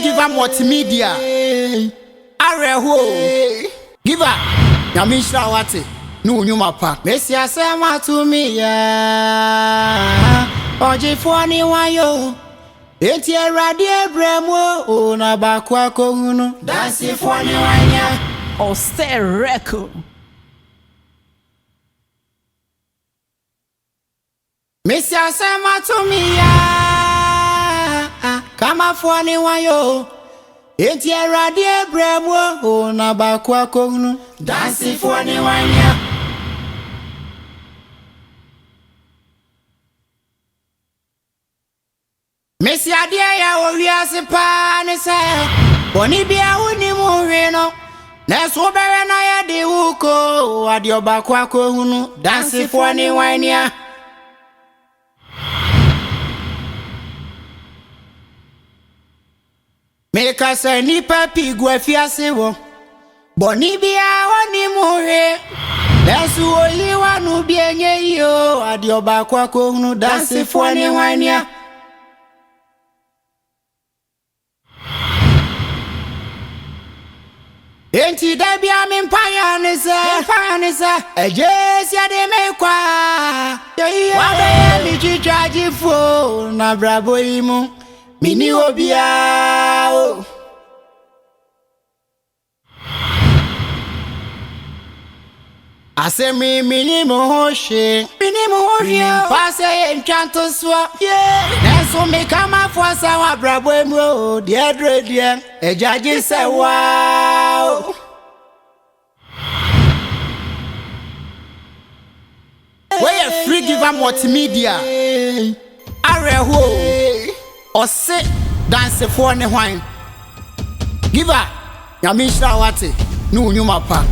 giver multimedia. Areho. Giver. Yamisha wate. No nyuma pa. Messi asema to me ya. Oji fwani wayo. Enti radie bremo. Ona bakwa kohunu. Dansefoa ni wanya. Ose record. Messi asema to me ya. Kama fwani wayo. Enti radie bremo. Ona bakwa kohunu. Dansefoa ni wanya. Messi adia ya owiase pa ne se boni bia woni mu hwe no na so bere na ya de wuko ade obakwa ko hunu Dansefoa ni wania Meka se ni papi guafiase wo boni bia woni mu hwe na so oliwa no bienye yo ade obakwa ko hunu Dansefoa ni wania Enti dabi amin payanisa ejesi ade mekwa wabe mi chichaji fo na brabo imu mini obia o Ase mini mohoshe pase enchanto swa Neso me kama fwasa wa brabo emu die ejaji se wow Where free giver multimedia Areho Ose Dansefoa ni Hwan Giver Yamisha wate No nyuma pa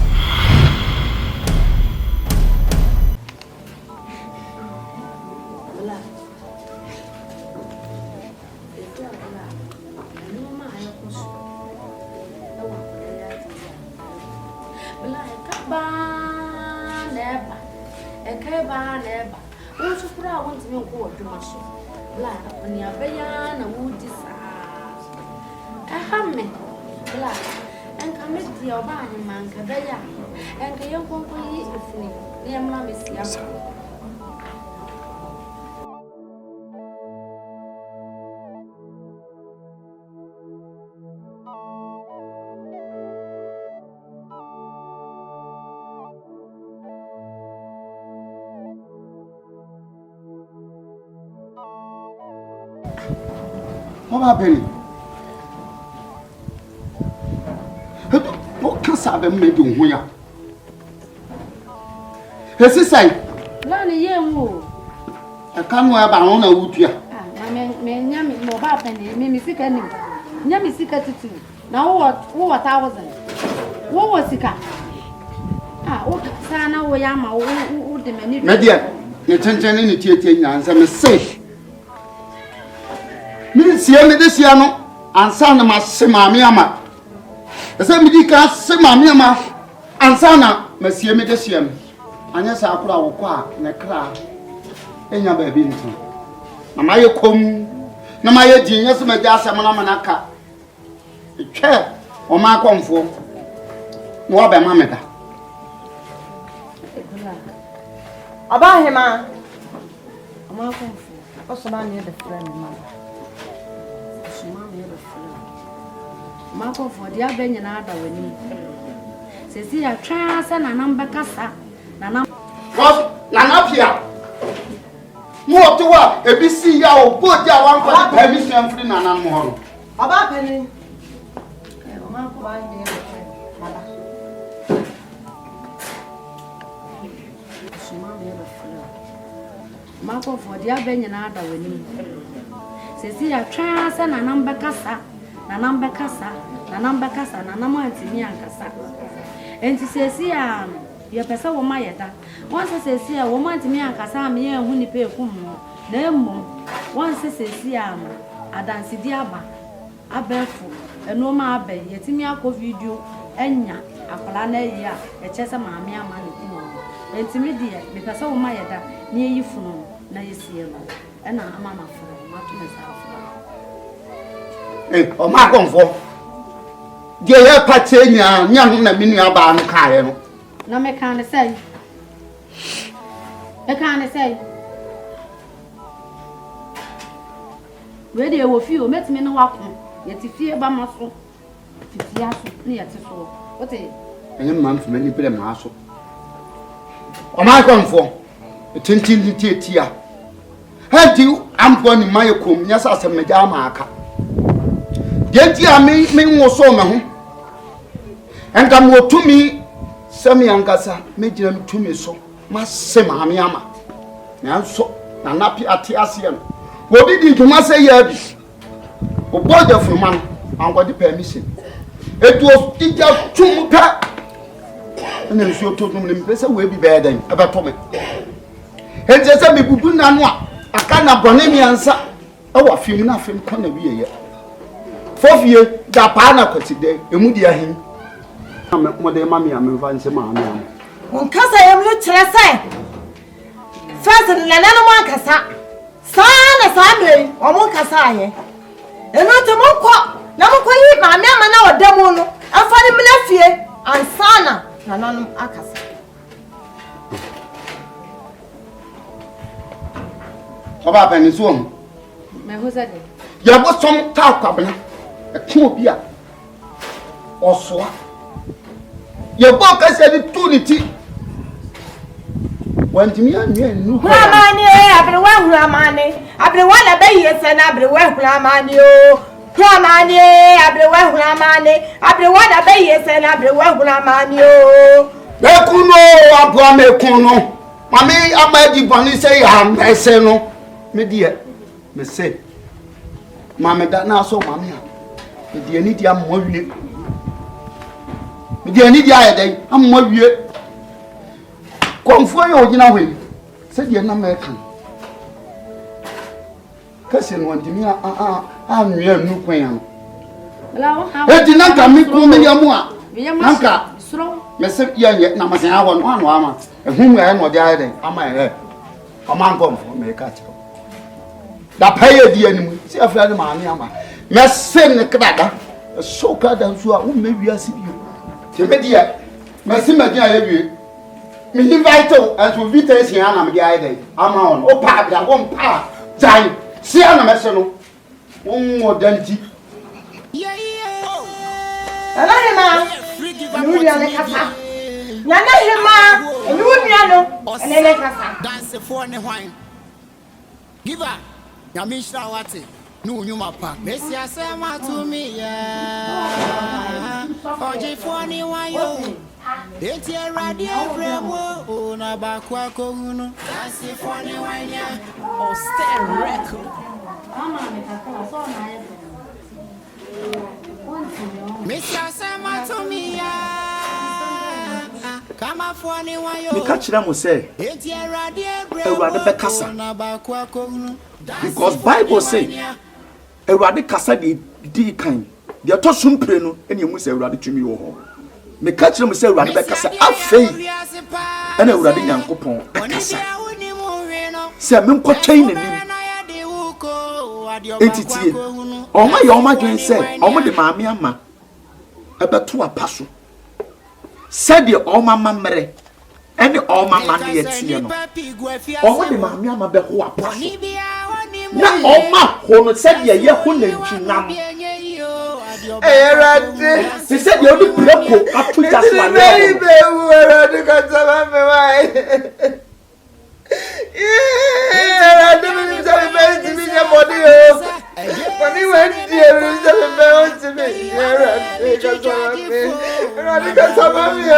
Neba. What's your crowd? Want to go to my shop? Black, when you're bayana, would decide. A hammy, black, and come with your body, man, Kadaya, and the young company is me. Dear mammy, see. What happened? What can Sabem make you here? His sister, Lanny, you. I can't wear on a wood here. Yammy, no happening, Mimi sick any. Yammy sick attitude. Now what I wasn't? What was sick? What Sana Wayama would the many. Media, the tension in the theatre, and some safe. Me see me this year no ansa na ma se maame ama ese me di ka se maame ama ansa na ma see me this year anya sa akura wo kwa na kra enya ba bi nti na ma ye kom na ma ye din yeso ma ja asem na ma na ka etwe o ma akomfo no wa ba ma meda aba hema o ma akomfo o so ba ne the friend ma Marco for the Abenya Nada winning. Says he a trans and a number cassa. what na pia mo to wa e bi si ya o bo dia wan kwa permission free na nan mo ho aba penny o ma ko ba ni aba Marco for the Abenya Nada winning. Says he a trans and a number cassa. Na number kasa na namo antimi ankasa enti sesi a ye pesa wo mayeda won se sesi a wo antimi ankasa me ye hu ni pe ekum no na emu won se sesi a adanse di aba abefu eno ma abe yetimi akọ video enya akola na yi a echese maame ama ne kum enti me die me pesa wo mayeda na yi funu na yesie no ena ama mafo ma to me sa afo o ma konfo de ye pate nya na minu aba no kae no na me kan say we dey wo fi o metime no wakon yeti fie ba maso fitia so na yeti so ote enye man fuma ni pele ma so o ma konfo tintin tietia hadi ampo ni maye kom nya sa asem meja ma aka de ti a me wo so me ho enka mo tumi sami ankasa me gira me tumi so ma se ma me ama na so na napi ate ase no wo bi di ntuma se ya bi o boja fuma no anko di permission etu ija tum pa na nsuo to tum ne mpesa we bi be dan abato me enje se me bubu na no aka na bone mi ansa e wa fim na fim ko na wiye ye fofie da pa na kwatide emu di ahin mo de mami am fa nse ma am on kasa yam lu kire sai first na na mo kasa sana me o mo kasa aye eno te mo ko na mo ko yi ma me ama na odam no afa ni mna fie ansana na nanom akasa oba pa ni so me ho za de ya bo som ta kwabena e ko obi a osoa ye bo ka se ni tu ni ti wantimi anwe nu huramani abre wa huramani abre wa na be yese na abre wa huramani o huramani abre wa huramani abre wa na be yese na abre wa huramani o be kuno abo me kuno mami amadi boni se ya mese no me die me se mami da na so mami a me die ni dia mo wie me die ni dia ya dai am mo wie konfo ye ogina hwe se die na me kan kasi no ndimi a nwe nu kwan ya no e di na ka mi ko me ya mu a nanka me se ye na ma se ha won anu ama ehum ya no dia den ama e ama konfo me ka che da paye di animu se afra de ma ani ama me se ne krada so ka da nsu a wo me wi asibio te me dia me se me dia ye wi me invite and to visit here na me dia dey ama on o pa bia won pa jai si ana me se no won odanti ala hema nu ria le kasa nyana hema nu ria no ene le kasa Dansefoa ne Hwan giva nyamishra wate nu nyuma pa mesi asema to me ya ojifo ni wayo eti radio bremo na bakwa ko hunu Dansefoa ne Hwan ya Austere record. ama me ka so na ye mesi asema to me ya kama fo ni wayo me ka kira mo say eti radio Ewurade be kasa na bakwa ko hunu because Bible say Ewurade kasa di kan de to sumpre no ene mu say Ewurade tumi wo ho me ka kira mo say Ewurade be kasa afei ene Ewurade Nyankopɔn akasa say me nko twɛn nanim entitie oma ye oma dwen say oma de maame ama abeto apaso said the oma mamre ene oma ma ne yetie no oma de maame ama be ho apaso na oma ho no said ye ho na ntwinam erade he said you only breko atu just one baby erade ka sama me wai erade me say me ti me body o Pani went there is a bell to me. Erade ka sama me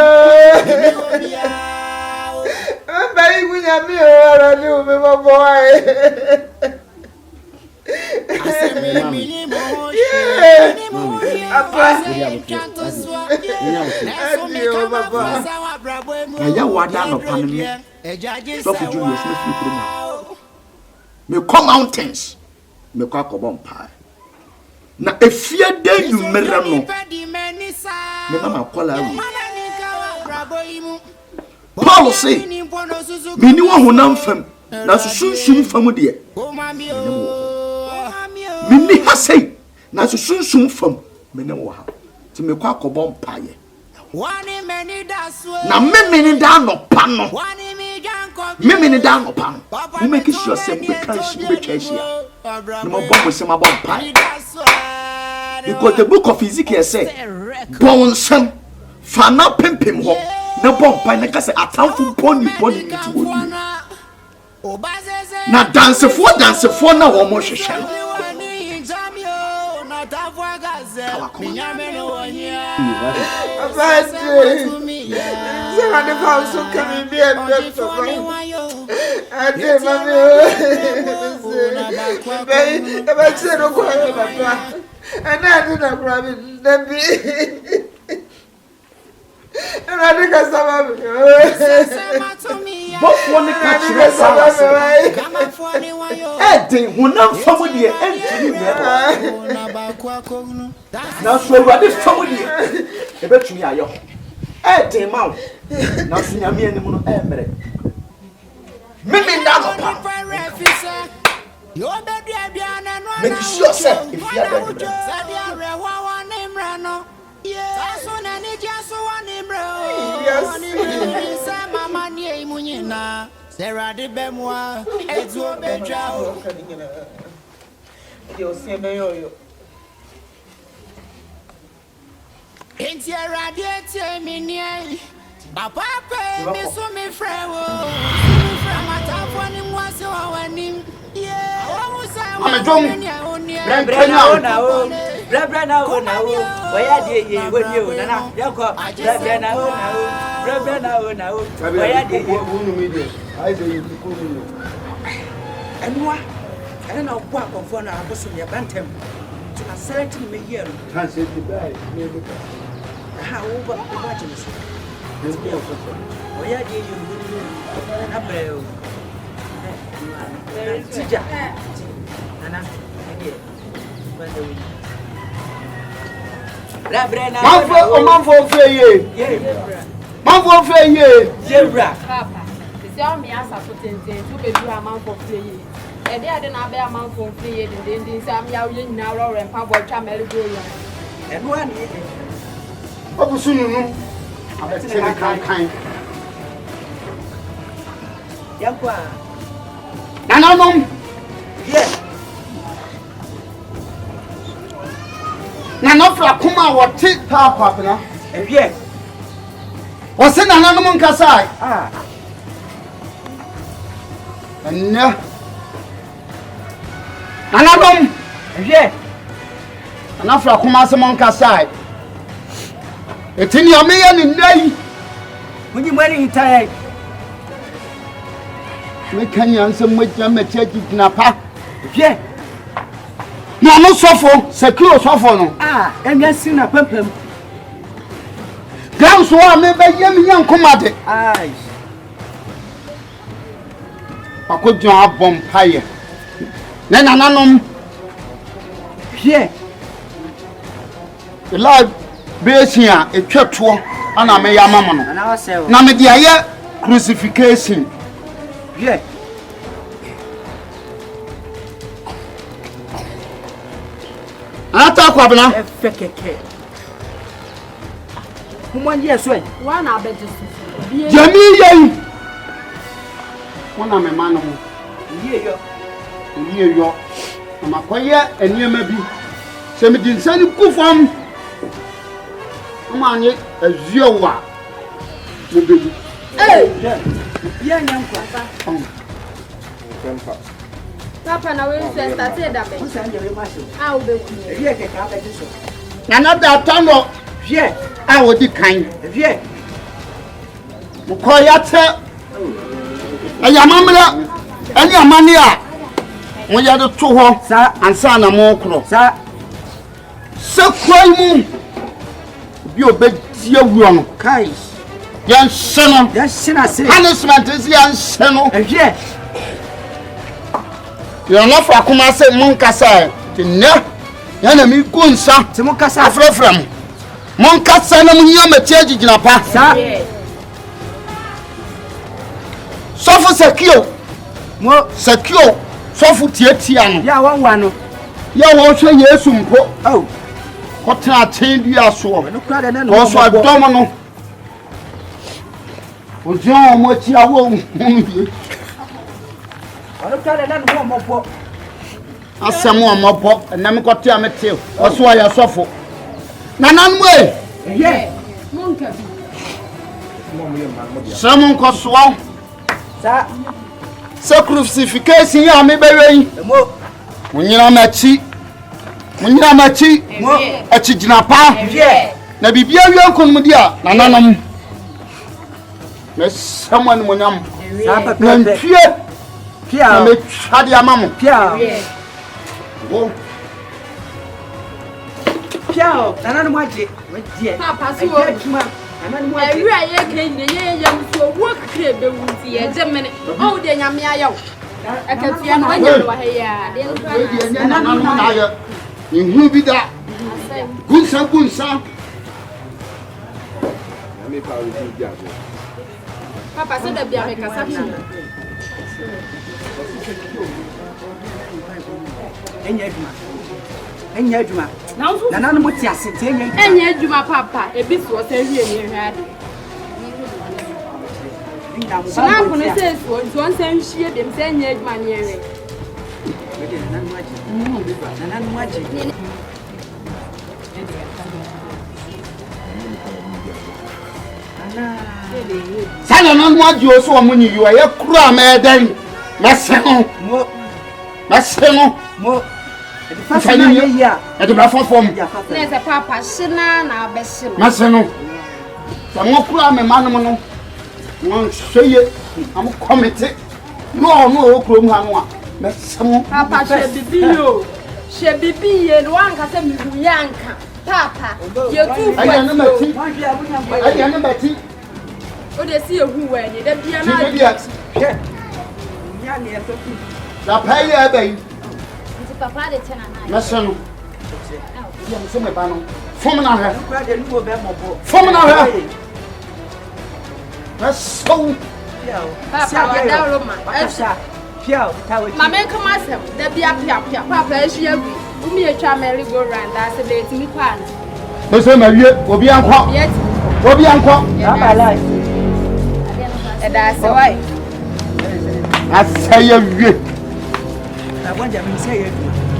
I'm very good at me or you me boy. ya wada no panme so for Julius me fi kroma me come mountains me kwa kobompa na efie de numere no me mama kola wi Paul say me ni wo honam fam na susunsun fam de me ni ha say na so sunsun fam me ne wo ha ti me kwa kobom paye na memeni da no pa no memeni da no pa no we make sure say we can she be cheshia no mo bomb se ma bomb paye because the book of Ezekiel say bon sam fa na pempem ho na bomb paye na ka say atamfo boni nti wo na dansefoa na wo mo hwehwe Bofone ka chire sala hunam famu de entini me na so awade famu de ebetumi ayo ma na so nyame anim no emre mimi nda no pa make sure say if you are there Sarah de Bemois, Edzo Bedrao. You see me, yo. In Sierra de Minia, Papa, Miss me Frewo, from a top one in was our name. Yeah, I'm a drum. Brabra where did you when you Nana? Yako, Brabra where did you? I say you could. And what? I don't know what of one I was in your bantam to a certain year. Can't say to die. How over the budget? Where did you? Manfo feye. Zebra. Papa, tell me as I put in to be a man for 3 years. And they didn't bear a man for 3 years, and then some young now and Papa Chamel go. And one What was soon? I say kind. Yakwa. Nananom. Yes. Nanofra kuma wote pa kwapena. Yes. Wose nananom nkasai. Ah. Enna. Nananom. Yes. Nanofra kuma se mon kasai. Etini ameya ni ndai. Munyi mwani hitaye. Mekanya nsem mejja mecheji ginapa. Yes. Na no sofo, secure sofo no. Ah, enya sina pempem. Ground so a me be yem yan komade. Ai. Pakodjo abom paye. Na nananom. Yes. The live besia etwato ana me yamama no. Na wase. Na me dia ye crucifixion. Yes. Ata kwabena Efekeke. Humwan yeso e. One I bet you. Jami yei. Wona me ma no. Ye yo. Amakoye eniema bi. Se me di nsani kufam. Ama anye azuo wa. Mo bedu. Hey! Ye nyankwa. Papa, now we say started that. Musa nje we maso. How be? Ye ke ka be so. Na na da tano. Ye. A wodi kan. Ye. Mo koya te. Ayamamra. Ani amane a. Mo ya de to ho. Sa ansa na mo kro. sa Se kwai mu. Bi obedi awuo no. kai. Yan seno. Ya shina se. Punishment is yan seno. Ye. You're not for Kuma say Monkasa. Yana mi kunsa. Timokasa Afrefram. Monkasa na munya meteji ginapa. sa Sofo secure. mo Secure. Sofo tietia no. ya wanwa no. Ya wo hwe Yesu mpo. Oh. Kɔtena aten bi aso. No kra de na no. Ɔso adɔm no. Ojo mo ti awo mbie. No kra de na no mo po. Asɛm o mo po na me kɔte amete. Ɔso ayɛ sɔfo. Nananmu e. Ye. Monka bi. Samon kɔsoa. Sa. Se crucifixion ya me bewe yi. Mo. Munyina machi. Munyina machi. Mo. Achi gina pa. Ye. Na bibia wi nkon di a nananom. Na someone munyam. Sa pa Na pe. mpie. Pia. Na me twade amamo. Pia. Wo. Pia. Nana no maje. We die. Papa so. Nana no maje. Ewi aye kan ne ye yam so wo kre be wuti ye gemene. O de nyame ayaw. Akatua no anya no ha ya. De no Nananom na ya. Ihu bi da. Gunsa. Papa so da bia me kasa chi. Enya adwuma. Nana no moti ase te enya. Enya adwuma papa ebi so se hwie ni hwade. Na ko ne se so on se hwie dem se enya adwuma ne ewe. Nana no maje. Sana na mo adi oso o munyi yo ye kura ma edan. Maseno. Mo. Mo. The first time here. E de bra fofom. Ne se papa shina na abeshino. Maseno. Sa mo kura me manom no. Won hweye. Am committee. No o kuro mu ha no a. Mesemo. Papa she bibi ye no anka se mi hu yanka. Papa ye tu fu. Aya na mati. O de si ehu wa ni da bia na. Nya ne e toku. Da pai ya bai. Nti papa de tena na. Meseno. Ya so me ba no. Fom na ha. Kra de no be mo bo. Fom na ha. Meso. Papa wa da ro ma. Asha. Pia, tawo. Mama kama asem da bia pia. Papa ehia wi. Umi etwa merry go round as the timi kwan. Meso ma wie obi ankwa. Yet. Obi ankwa. Baba life. E da se wai. Asaya wie. Na bonja mi say you.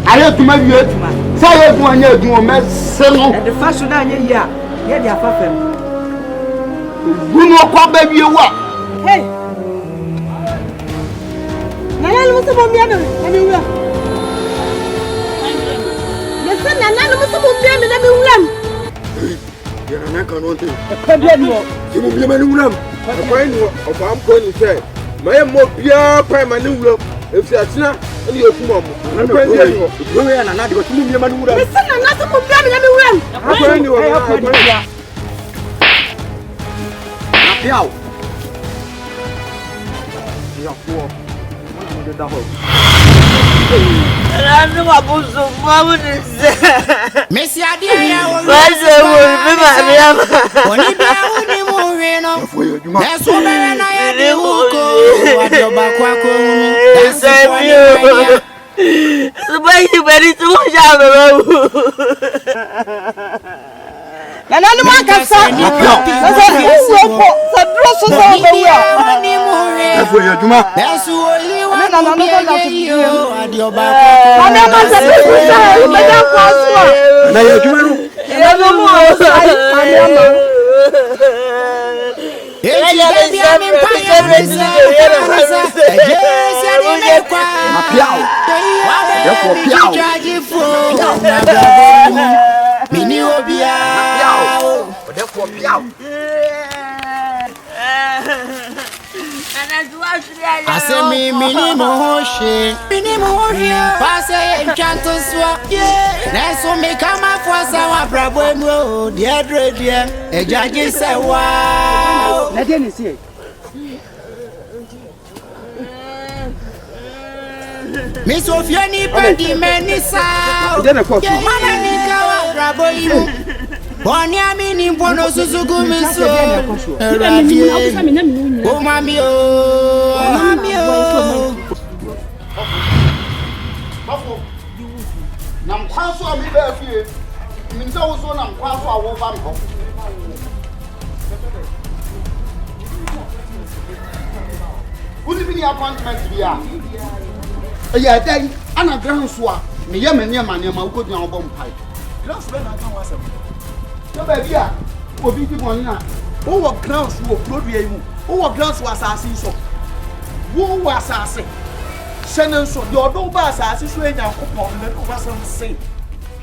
Aye tuma wie tuma. Say you anya adun mese no. Na the fashion na anya yi a, ye dia fafem. Gunu kwa ba wie wa. Hey. Nana mo se mo mia me, na me wura. Yesa nana mo se mo mia me na me wura. Ya na kan no te. Ka bia no. Ti mo bia ma ni wuram. Akwai no ofa am ko ni se. Ma ye mo bia kwa ma ni wuram. Efi atina ni okuma mo. Akwai ni no. Wo ya nana de ko mu bia ma ni wura. Yesa nana se mo mia me na me wura. Akwai ni wo. Pia. Ya ko. Mo de da ho. Nana mo abuso mo ni se. Messi adie ya wo. Base wo me ma me ama. Oni bia uni mu we no. Fo ye djuma. Eso bere na ye de uko. Adi oba kwa ko hunu. Dansefoa ni. Subai bari tu ja baba. Nana no man kasa. Nasa wo ko sa dro so so ba wa. Oni mu we. Fo ye djuma. Eso oli wa. Na no ko na tu. Adi oba kwa ko. Ana ma sa tu sa me da ko so. Na ye djuma no. Ya no mo sai ana ma. Eji baby I'm in fire. Piao. Therefore piao. Mini obia. Therefore piao. Ase mi mini moshi. Pase enchanto swa. Neso me kama fwasa wa brabo emu. Dear dread. Ejaji se wow. Na de ni se. Mi Sofia ni padi meni sao. Je na ko. Mana ni kawa brabo imu. Boni amini mpono susugu miso. Oh mami oh. Nam kwaso a me ba fie. Min sa wo so nam kwaso a wo ba me. Wouldn't be the appointment to be a. Yeah, then, and a grand swap. Me, Yaman, Yaman, good young bomb pipe. Grounds when I don't want some. So, baby, will be the one now. Who were grounds who Broadway? Who were grounds was assassin so? Who was assassin? Shannon so your no bass as you now upon the person say.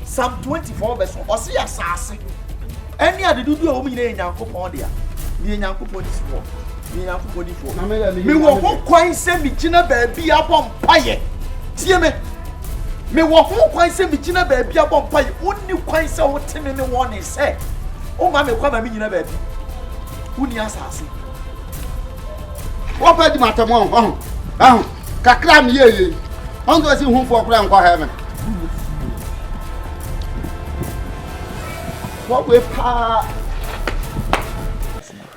Psalm 24 verse or see assassin. Any other do you mean in your coupon there? Me and your coupon is for. Me wo ho kwan se mi gina ba bia bom paye tie me wo ho kwan se mi gina ba bia bom paye onni kwan se wo tene ne woni se o ma me kwa ma mi gina ba bi uni asase What about the matter? Kakra mi ye. On go see who for kra nko heaven. What we pa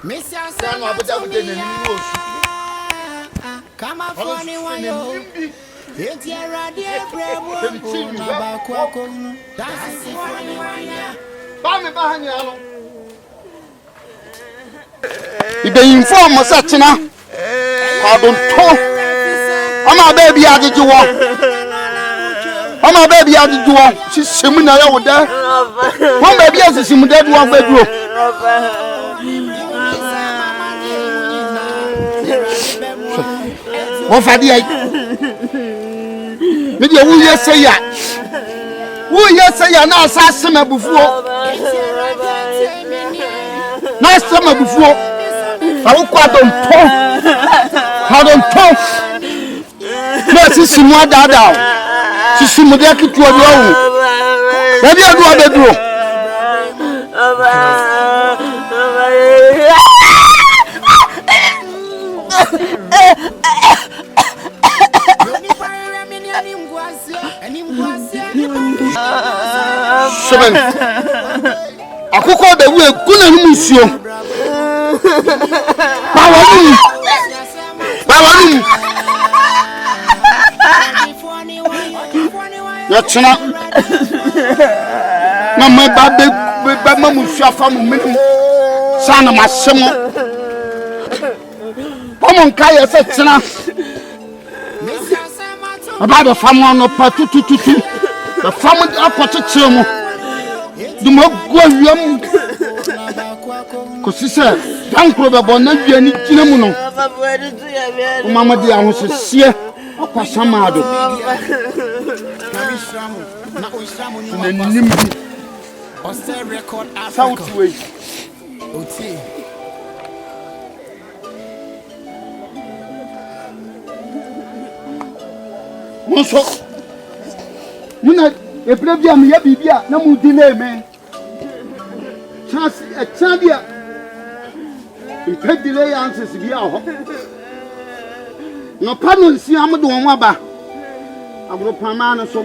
Miss Yasan, what about the news? Come up for anyone. It's your radio, bravo. That's Bami bahanyano. Ibe inform us atina. Pardon to. Ama baby adi juwo. Ama baby adi juwo. Si semina ya woda. One baby as simuda do one bedroom. What for the media who you say ya? Who you say ya now? Sasma before. Nice summer before. I will quite on top. How don't talk? No, she's more dada. She's more than to a room. Maybe I do a bedroom. Seven. Akoko be we kuna ni musuo. Bawani. Ya tuna. Mama ba musuo fa mu menu. Sana masemo. Omo nka ye se tuna. Aba do famo no pa tutututu. The family akotete mu. Du mo go wiam. Ko sise dankro be bona wiani gina mu no. Mama di ahosese akwasama do. na Oishramu ni Na nimbi. Ose record Africa. South way. Oti. Monso. Muna ebra bia me ya bibia na mu di na me. Chance e chandia. Impedi le answers bia ho. No pano nsi amdo won aba. Abro pama na so.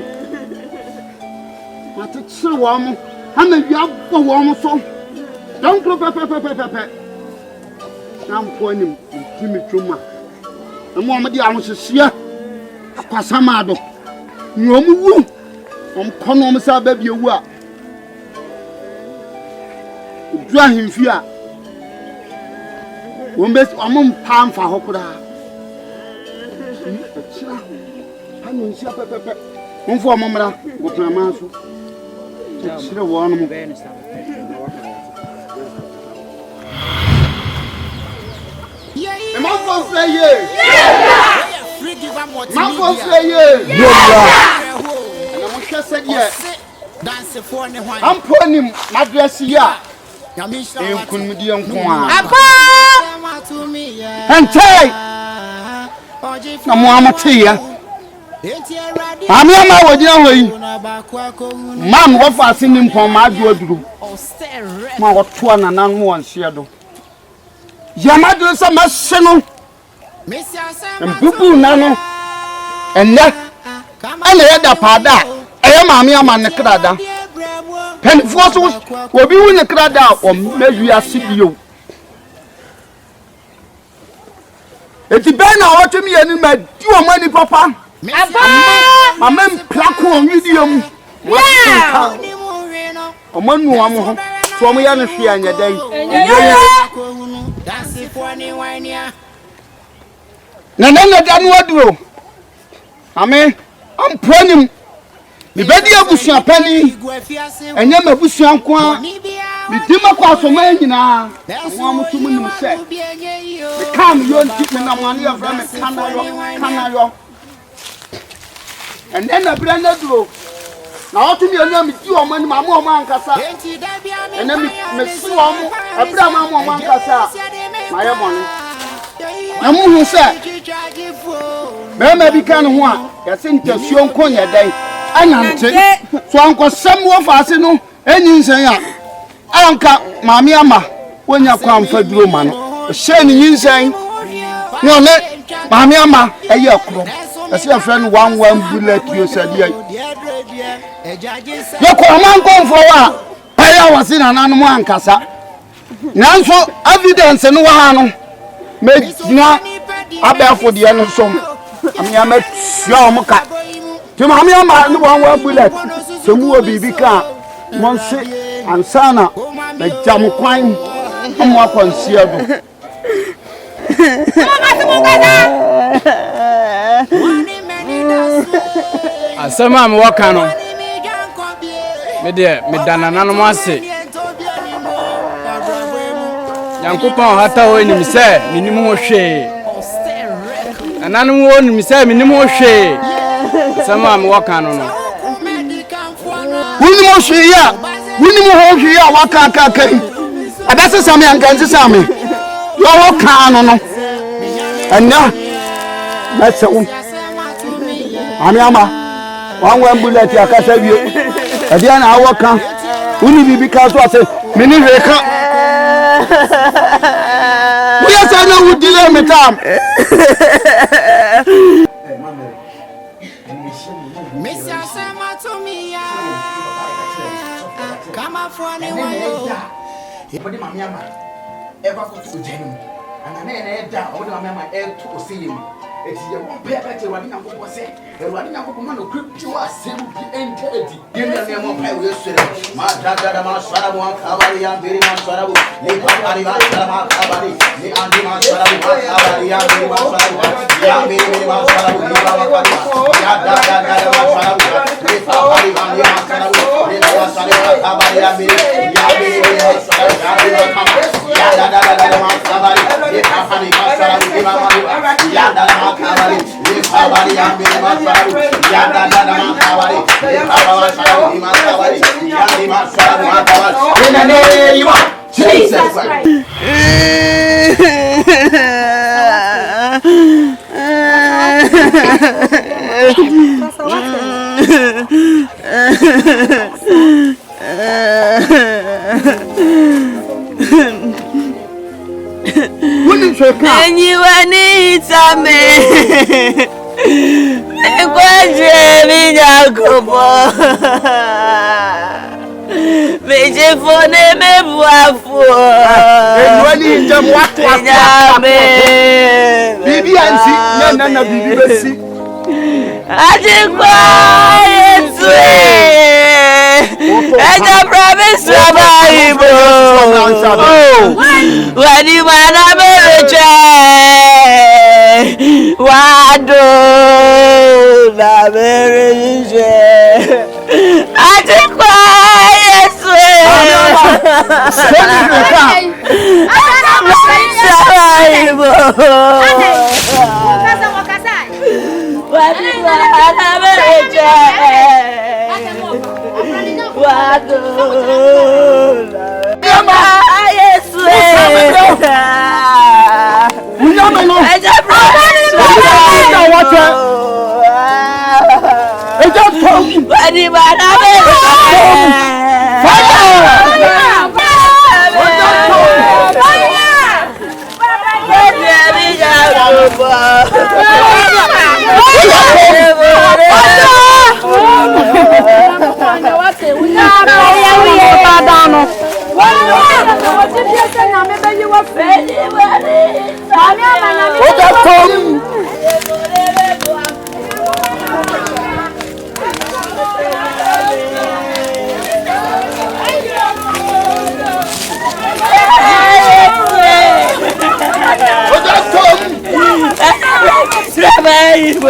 Mate chire wo mo. Ha na wi abo wo mo so. Don kro pepe. Na mpo anim di me twoma. Na mo amde ahosese akwasama do. Nyom wu. Kono mo sa ba bi ewu a. Du ahemfi a. Wo mbes amom pam fa hokura. Chira. Hanu nsia pepe. Monfo amomra go prama so. Chira wo no mo. Monfo say ye. Free give am what. Monfo say ye. Yeah. Na mo hwe said ye. Dansefoa ne Hwan. Amponim madress ya. Yamisha. Enkunmudi enko a. Apa! Entai. Na mo amate ya. Ami ama wodi ahoyi. Mam go fa sinim pon ma adu aduru. Ma go to na nan mo anhia do. Yamadu sa mahye no. Mbubu na no. Enne. Ana ya da pada. Eya maami ama ne krada. Penfo so obi wu ne krada o mewi asibio. Eti ben na otemi ani ma di o mani papa. Aba! Mama mplako on video mu. Yeah. Omanu amu ho. So mo ya no hwe anya dai. Na da no aduro. Ame am pronim. Me bedi abusua pani. Enye mabusua nko a. Me dima kwa so man nyina. Mo amutum nim se. Me kam yo nti me na mo ane afra me kanayo. And then the brand duro. Na otu mi anya me di o mani ma mo ankasa. And then me su o mo abra ma mo ankasa. Ma ye mo no. Na mu hu se. Me bi kan ho a, ya se ntasuo nko nya dan. Anante. So anko sam wo faase no enyi nsan a. Anka maami ama wonya kwa mfa duro ma no. Hye ni nyinsan. No ne maami ama eye akro. Ese ya friend one bullet you said ye. Yo ko man konfo wa paya wasi na nanu mu ankasa. Nanso evidence no wa ha no. Me gina abefo de no som. Ami ama tua o muka. Ti maami ama ni one bullet. So mu obi bi ka mon se ansana na jam kwan amu akwansia do. Asama me waka no me de me dana nanom ase Yankopon hata ho nim se minim ho hwe ananom ho nim se minim ho hwe asama me waka no no Wuni mo hwe ya wuni mo ho hwe ya waka kai abese same ankanzi same yo waka no no anya na tsewu ami ama one bullet akasa wie adia na awaka uni bibi ka so ase mini hweka we say no we delay me time Mr. Sama to me ya kama fone wayo ebodi mami ama eba ko to jenu ana na da obodi mami ama e to osiyem eti ye won pe te wani nyankopɔ se erwani nyankopɔ ma no kripti wa sem bi entedi ye na mo pa we sere ma da ma swara mo akabari ya beri ma swara bo le pa ari ma swara ma akabari le andi ma swara bo akabari ya beri ma swara bo ya beri ma swara bo le ba pa ya da ma swara bo le pa ari ma swara bo le ma swara bo akabari ya beri ma swara bo ya da ma akabari le pa ari ma swara bo le ba pa ya da Kabari, Kabari, Yambi, Masari, Yanda, Makabari, Kabari, Makabari, Yandi, Masari, Makabari. In the name of Jesus Christ. And you need some and I promise when you want to marry, why do the marriage? I take quiet,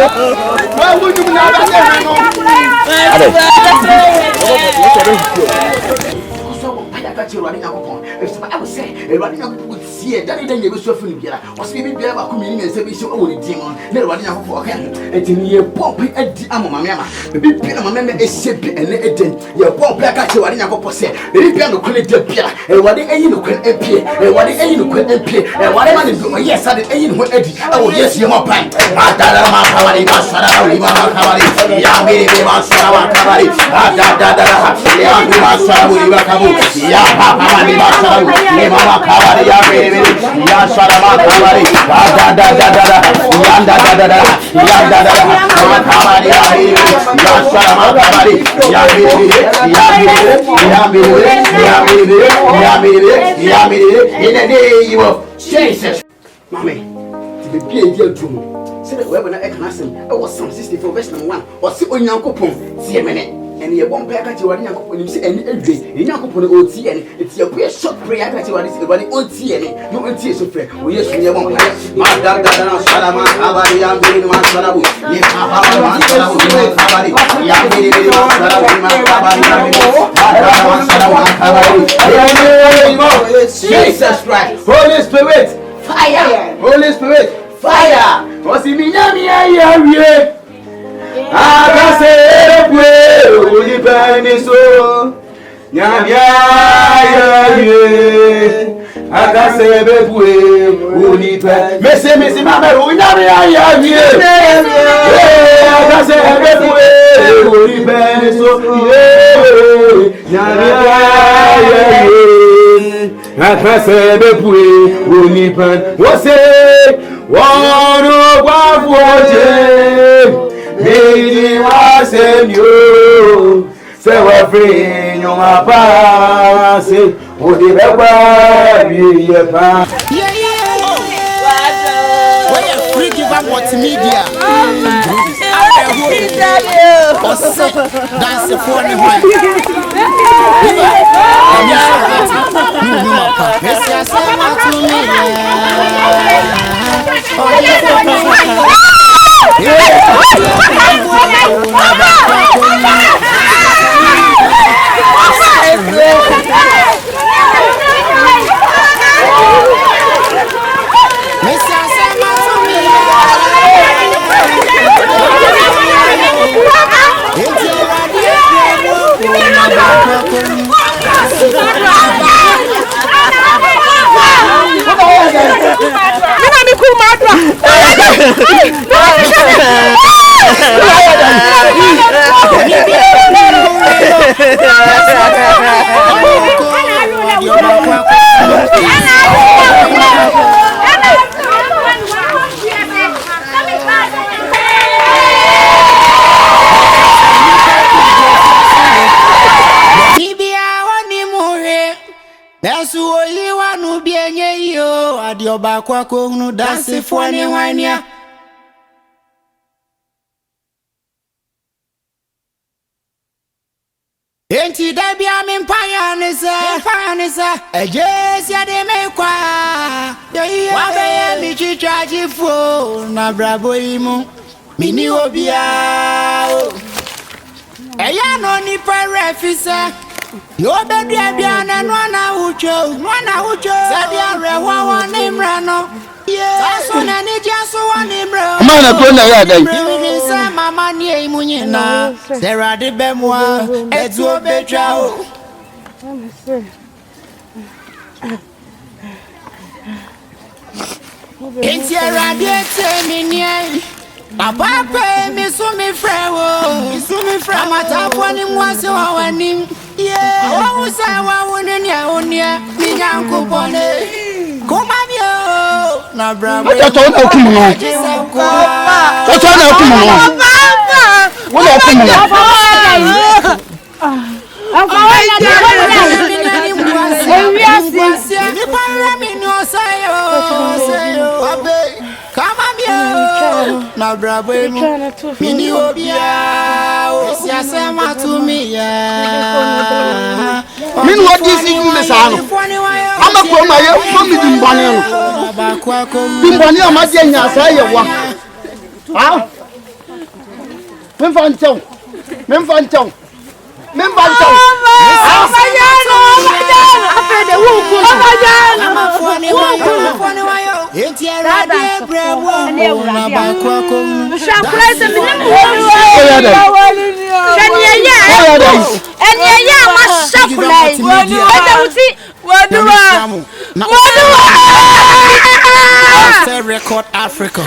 Why would you not? If I would say, running up would see it, that then you will suffer in Bia, or see me Bia, coming and say, so only demon, never running up for him. And in your pop at the Amama, the big Pina Mamma is simply and then your pop back at you running up for say, the piano couldn't appear, and what the ain't no could appear, and what the ain't no could appear, and whatever is doing, yes, I ain't no Eddie. Oh, yes, you're my pint. Adama Kawari, Masara, Rima Kawari, Yami, Masara Kawari, Adada, Yami, Masara, Rima Kabu, Yama, Mama Kawari, Yami, Yasharama Kawari, Adada, Yanda, Yanda, Kawari, Yasharama Kawari, Yami, in the name of Jesus. Mommy, to be a deal to me. Say that we're not a classroom. I was some 64 verse number 1. Or see on your coupon, see a minute. And you won't pack at you when you see any day. In your coupon, OT, and it's your prayer short prayer that you are the OT, and no OT is so fair. We yes, we won't play. My dad, Salama, Abadi, I'm doing one Salabu. Yes, Papa, Salabu, Jesus Christ, Holy Spirit. Fire! Holy Spirit! Fire! What's in me? I say, Holy Baniso. I say, Holy Baniso. Messi, Mama, I say, Holy Baniso. Akasebe pwe unipan wose wano wafoje midi wasenyo se wafenyo mapase odibekwa biyepa Free give multimedia. Dansefoa ni Hwan. Adioba kwa kunu Dansefoa ni Hwan. Enti dabi amimpaya nisa ejesi ade mekwa wabeye michichaji fo na brabo imu mini obia eya no ni parefisa yo bedu abia na no na ucho sadi arewa woni mrano so na ni jaso woni mrano Mana ko na ya dai mama ni emunyina sera de bemwa etu obetwa o Entiera de temini Papa pe mi so mi frɛ amata fo ni mwase wa wani wo sa wa woni ni ahonia mi nyankopone koma mi o na bravo to na okumu no to na okumu no wo na okumu no na brabo emu mini obia o si asema to me ya mini what is it me sa no ama ko ma ye fo mi dimbane no dimbane ama je nya sa ye wa ha Memfanchão. Memfanchão. Memfanchão. Record Africa.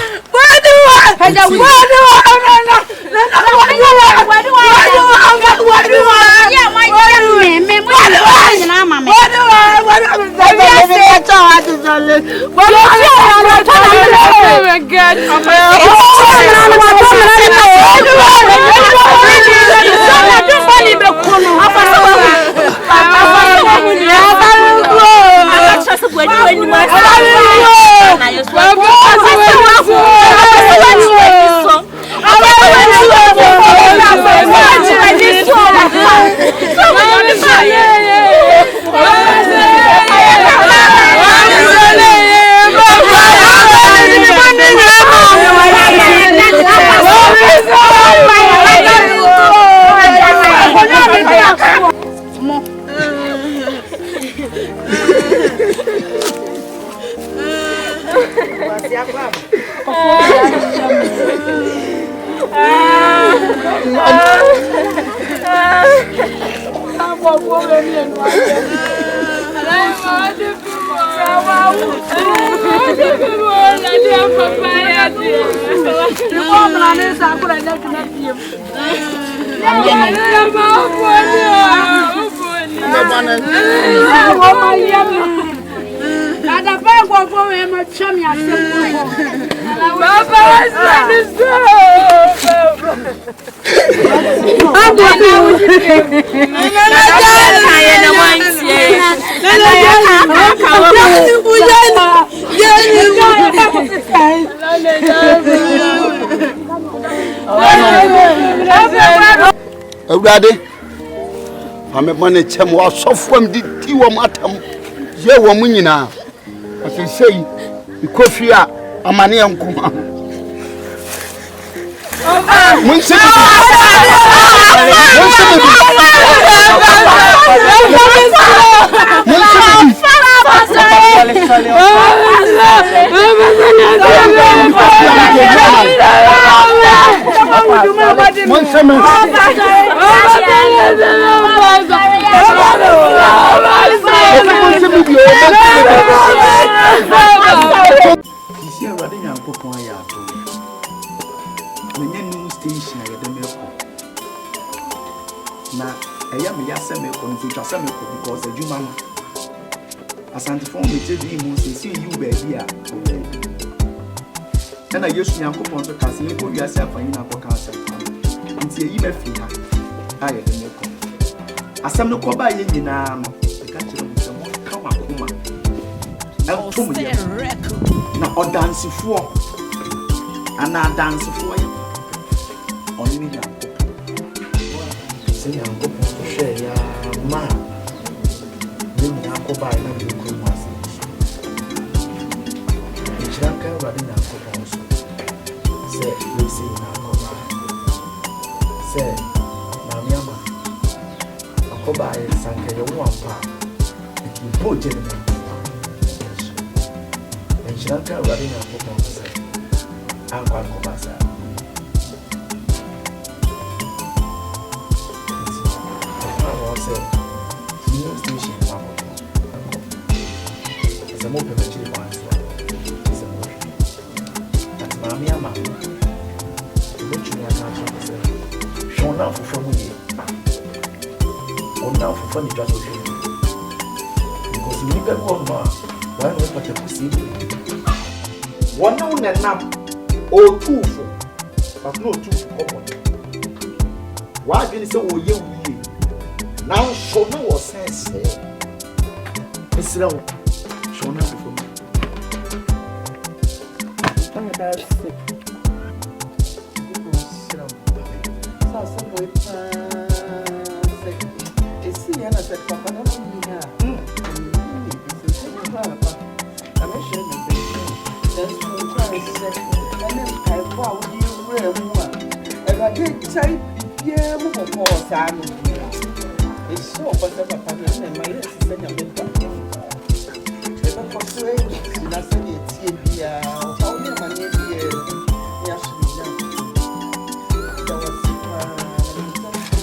Awurade ame bone chem wa sofom di wo matam ye wo mu nyina asesei ikofi a amane yankoma na eya me yaseme ko nso twaseme ko because adwuma no Dansefoa me tedi mu sisi you baby a na Yesu Nyankopɔn so kase ko wiase afanyi na ko kase nti eyi ma fi ha aye de me ko asem no ko ba ye nyina no ka kire mu se mo ka makoma eltom ye na Dansefoa ana Dansefoa ye oni ni se Nyankopɔn so hwe ya ma ni Nyankopɔn na bi ko mu ase Chaka wadi na Nyankopɔn so se lesi Nyankopɔn se mami ama akoba ye sanke ye wo ampa e bo je ni Chaka wadi na Nyankopɔn se akwa akoba sa new station as a more premature one is a more that's Mammy Ama. What you are shown now for family or now for funny just because you need that one more. Why not what you see? One known and now or two for but no two for common. Why did you say, oh, you? Now, show no was sense. Miss Row, show no for me. That's it. It's the end of the papa. I'm sure that's what I'm trying to say. And then I chai bibia mo ko sa no. E so ko se papa ni na mai re se nya me pa. E ba ko so e na se ni tie bia. O ni ma ni bia. Ya su ni na. Da wa si pa.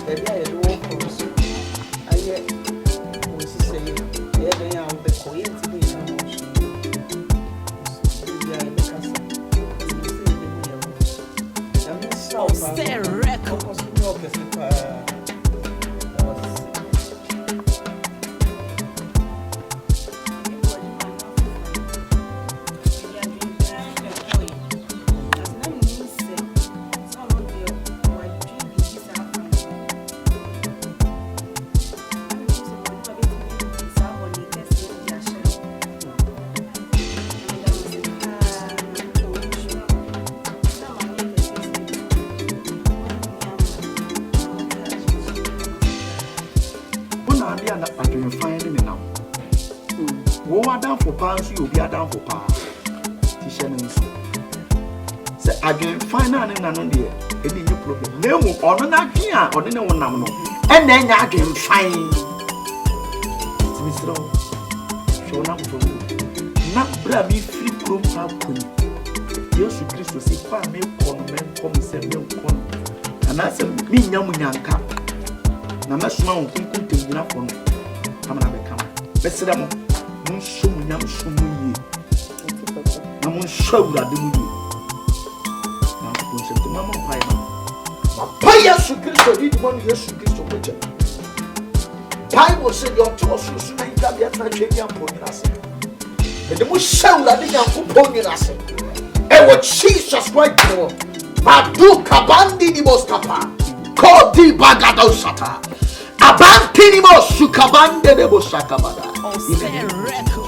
E bia e do ko so. Aye. O si se e be ya o be ko ye ti ni na mo so. Bia e be ka sa. Oh, stay record. Down for pounds, you'll be down for power. Say again, final and none dear, any new problem. No, or not here, or no one number. And then I can find Mr. Show up for me. Not brabby free group happen. Yes, you Christ say, Farm milk corn, men come and send milk corn. And I said, me, young cap. Now, my small couldn't take enough on. Come on, I come. Let's sit down. Show me now, show me. I'm on show that the movie. Now, I'm going to Mamma Pie. Pie, you Christ, did 1 year to Christ. Bible said your toss was soon and that yet not changing upon us. And the most show that the young upon us. And what Jesus right for. Madu Kabandi the most capa. Call the Bagado Sata. Abantinimo Sukabande de Bosakabada. Stay record.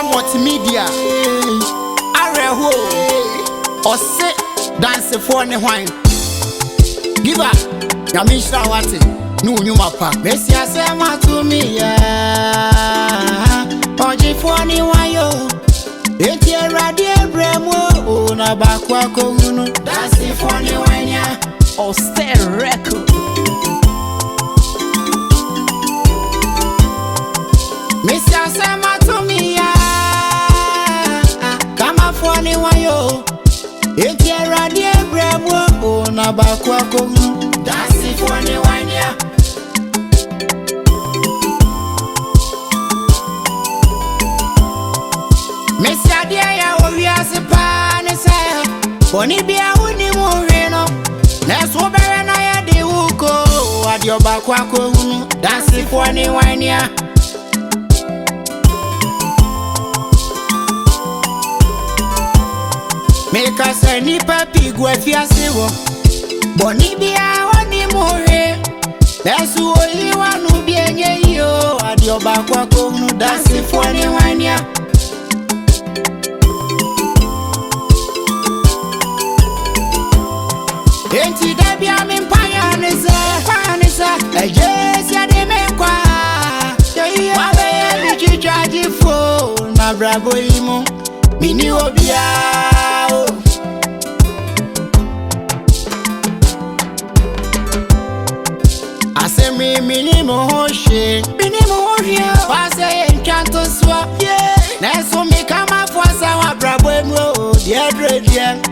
Multimedia. Areho. Ose Dansefoa ne Hwan. Give up. Yamisha wate. No nyuma pa. Besi asema to me ya. Ojifo ni wayo. Eti radio bremo na bakwa ko hunu. Dansefoa ne Hwan ya. Ose record. Besi asema to me ya. Funny wayo, eti radio bremo na bakwa ko Dansefoa ne Hwan ya. Mr. Dia ya owiase pa ne se, boni bia woni mu hweno, na so bere na ya de wuko, ade obakwa ko hunu, Dansefoa ne Hwan ya. Make us any papi go fiase wo. Boni bia woni muhe. That's only one who be enye yo. Adi obakwa ko hunu Dansefoa ne Hwan ya. Enti debi amimpaya nisa. Ejesi ade mekwa. Wabe ye bichichaji fo. Na bravo imo. Mini obia. Minimo hoshe, wase enchanto swa, neso mi kama fwasa wa brabo emro, diedre,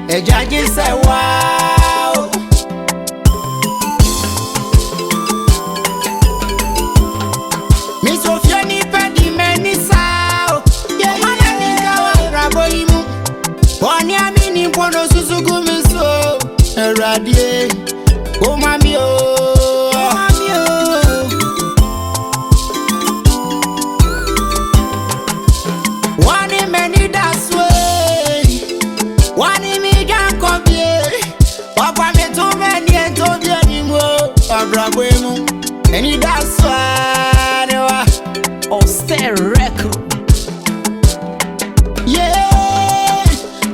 ejaji se wow. Mi sofia ni pedi meni sao, omana nika wa brabo imu, wani amini mpono susugu miso, eradie, omami o. Any Dansefoa, Austere record. yeah.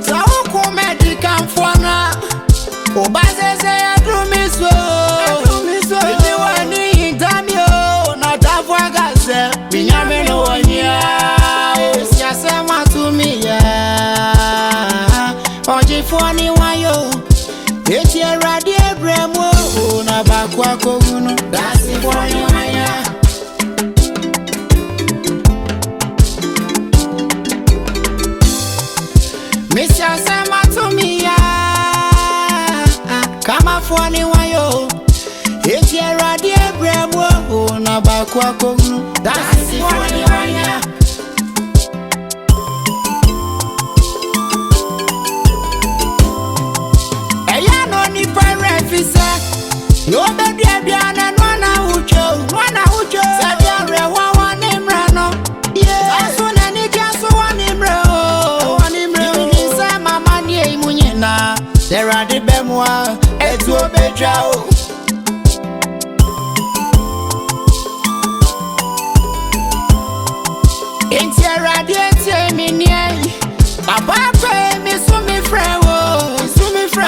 So comedy can fwana. Obaze say I do me so. If you want me damn you, not a fwagaze. Binyame no one ya. Sia sema to me ya. Oji fwani wayo. Eti eradi ebremo. Na bakwa koguno. Dansefoa ni wanya. Misia sema to me ya. Kama fwani wayo. Eti eradi ebremo. Na bakwa koguno. Dansefoa ni wanya. Eya no ni pirate fisa. No baby abiana nwana ucho. Sabia rewa wanimra no. Yeah. Aso na ni kiaso wanimra o. Ni se mama ni imunyina. Sera di bemwa etu obeja o. Intera di eti minie. Papa pe mi so mi friend o.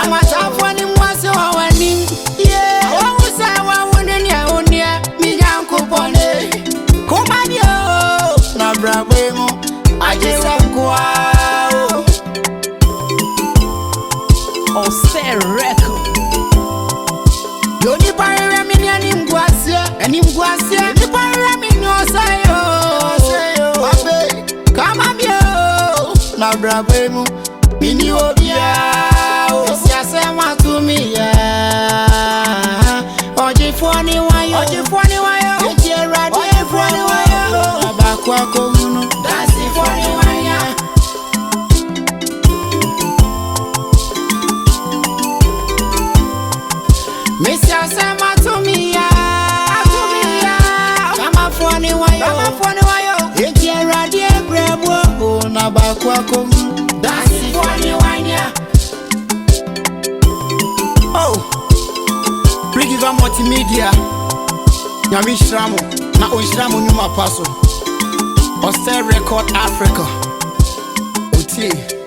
Amatafo ni mwase wa wani. Yeah. Awu sa wa woni ni ahonia. Mi yankopone. Kumani o. Na brabo mo. Aje sa kwa o. Austere record. Yo ni parere mi ni animguasia. Ni parere mi no sayo. Abe. Kama mi o. Na brabo mo. Mi ni obia. Sia sema to me ya. Oji fwani wayo. Eti eradi fwani wayo. Abakwa koguno. Dansefoa ni wanya. Misia sema to me ya. Kama fwani wayo. Eti eradi ebrebo. Na bakwa koguno. Dansefoa ni wanya. Oh, Rigiva Multimedia. Nyami Shramo, na Onshramo nyuma paso. Austere Record Africa. Uti.